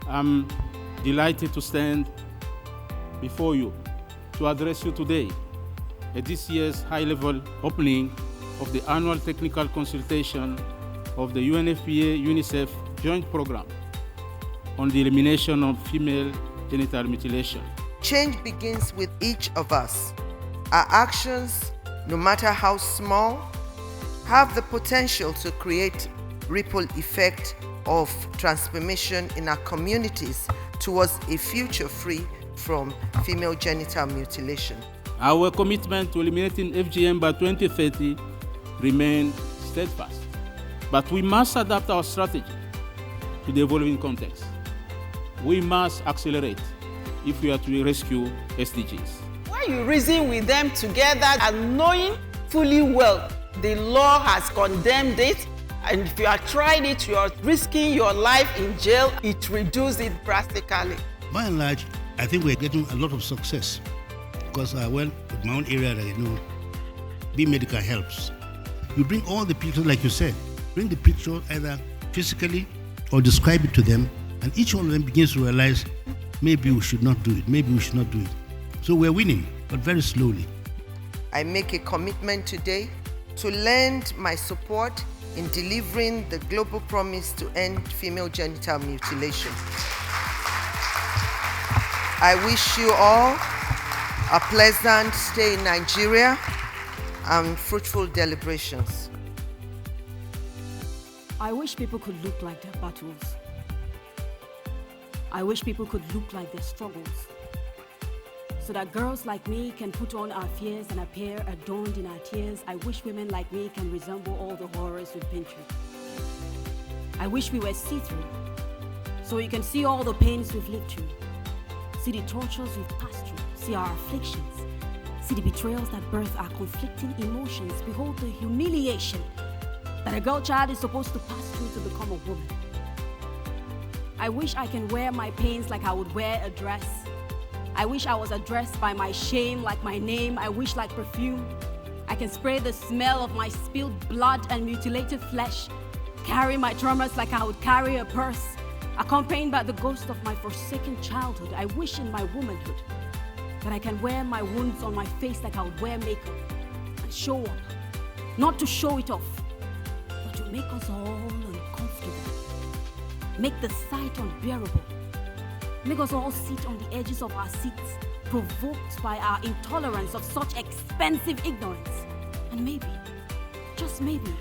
I'm delighted to stand before you to address you today at this year's high-level opening of the annual technical consultation of the UNFPA-UNICEF joint program on the elimination of female genital mutilation. Change begins with each of us. Our actions, no matter how small, have the potential to create ripple effect of transformation in our communities towards a future free from female genital mutilation. Our commitment to eliminating FGM by 2030 remains steadfast, but we must adapt our strategy to the evolving context. We must accelerate if we are to rescue SDGs. When you reason with them together and knowing fully well the law has condemned it, and if you have tried it, you are risking your life in jail, it reduces it drastically. By and large, I think we're getting a lot of success because, with my own area that I know, B-Medical helps. You bring all the pictures, like you said, bring the picture either physically or describe it to them, and each one of them begins to realize, maybe we should not do it, maybe we should not do it. So we're winning, but very slowly. I make a commitment today to lend my support in delivering the global promise to end female genital mutilation. I wish you all a pleasant stay in Nigeria and fruitful deliberations. I wish people could look like their battles. I wish people could look like their struggles, so that girls like me can put on our fears and appear adorned in our tears. I wish women like me can resemble all the horrors we've been through. I wish we were see-through, so you can see all the pains we've lived through, see the tortures we've passed through, see our afflictions, see the betrayals that birth our conflicting emotions, behold the humiliation that a girl child is supposed to pass through to become a woman. I wish I can wear my pains like I would wear a dress. I wish I was addressed by my shame like my name. I wish, like perfume, I can spray the smell of my spilled blood and mutilated flesh, carry my traumas like I would carry a purse, accompanied by the ghost of my forsaken childhood. I wish in my womanhood that I can wear my wounds on my face like I would wear makeup and show up, not to show it off, but to make us all uncomfortable, make the sight unbearable, make us all sit on the edges of our seats, provoked by our intolerance of such expensive ignorance. And maybe, just maybe,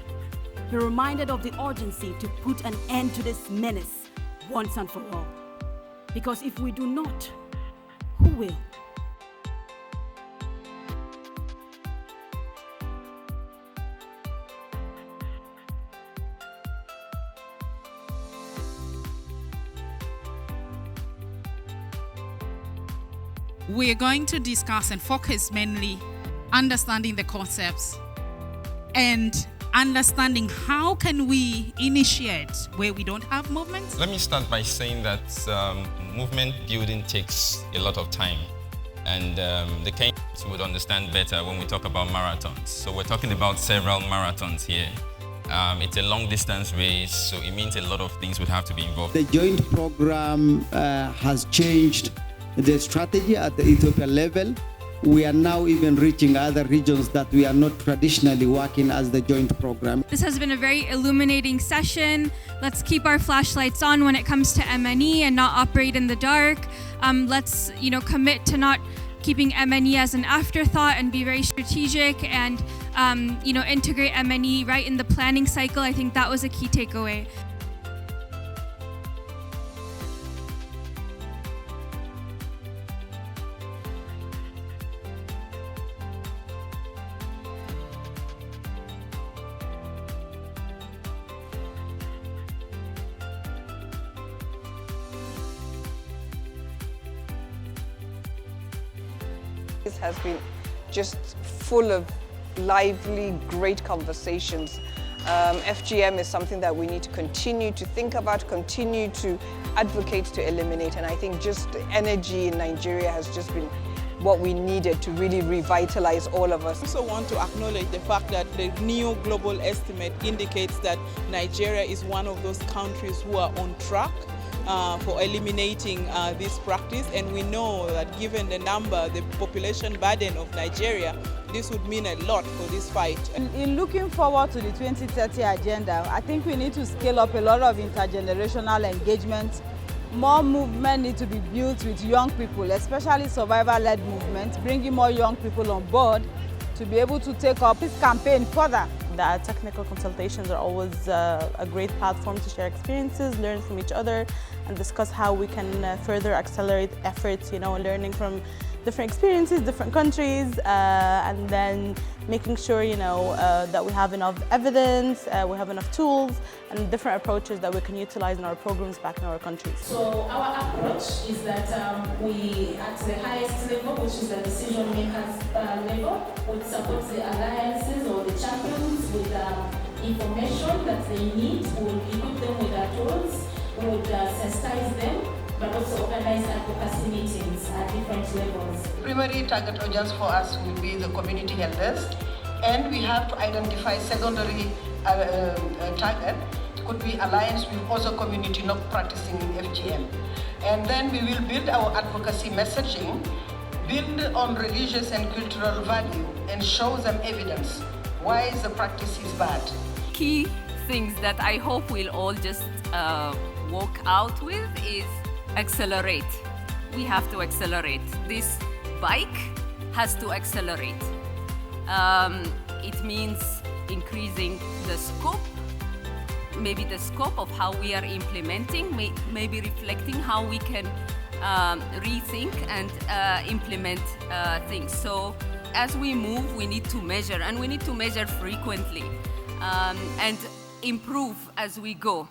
be reminded of the urgency to put an end to this menace once and for all. Because if we do not, who will? We are going to discuss and focus mainly understanding the concepts and understanding how can we initiate where we don't have movements. Let me start by saying that movement building takes a lot of time, and the Kenyans would understand better when we talk about marathons. So we're talking about several marathons here. It's a long distance race, so it means a lot of things would have to be involved. The joint program has changed the strategy at the Ethiopian level. We are now even reaching other regions that we are not traditionally working as the joint program. This has been a very illuminating session. Let's keep our flashlights on when it comes to MNE and not operate in the dark. Let's commit to not keeping MNE as an afterthought and be very strategic and integrate MNE right in the planning cycle. I think that was a key takeaway. This has been just full of lively, great conversations. FGM is something that we need to continue to think about, continue to advocate to eliminate, and I think just the energy in Nigeria has just been what we needed to really revitalize all of us. I also want to acknowledge the fact that the new global estimate indicates that Nigeria is one of those countries who are on track for eliminating this practice, and we know that given the population burden of Nigeria, this would mean a lot for this fight. In looking forward to the 2030 agenda, I think we need to scale up a lot of intergenerational engagement. More movement needs to be built with young people, especially survivor-led movements, bringing more young people on board to be able to take up this campaign further. The technical consultations are always a great platform to share experiences, learn from each other, and discuss how we can further accelerate efforts, learning from different experiences, different countries, and then making sure, that we have enough evidence, we have enough tools, and different approaches that we can utilize in our programs back in our countries. So our approach is that we, at the highest level, which is the decision makers level, would support the alliances or the champions with information that they need. We will equip them with our tools, we would sensitize them, but also organize advocacy meetings at different levels. Primary target audience for us will be the community elders, and we have to identify secondary target. Could be alliance with other community not practicing in FGM. And then we will build our advocacy messaging, build on religious and cultural value, and show them evidence why the practice is bad. Key things that I hope we'll all just walk out with is accelerate. We have to accelerate. This bike has to accelerate. It means increasing the scope, maybe the scope of how we are implementing, maybe reflecting how we can rethink and implement things. So as we move, we need to measure, and we need to measure frequently and improve as we go.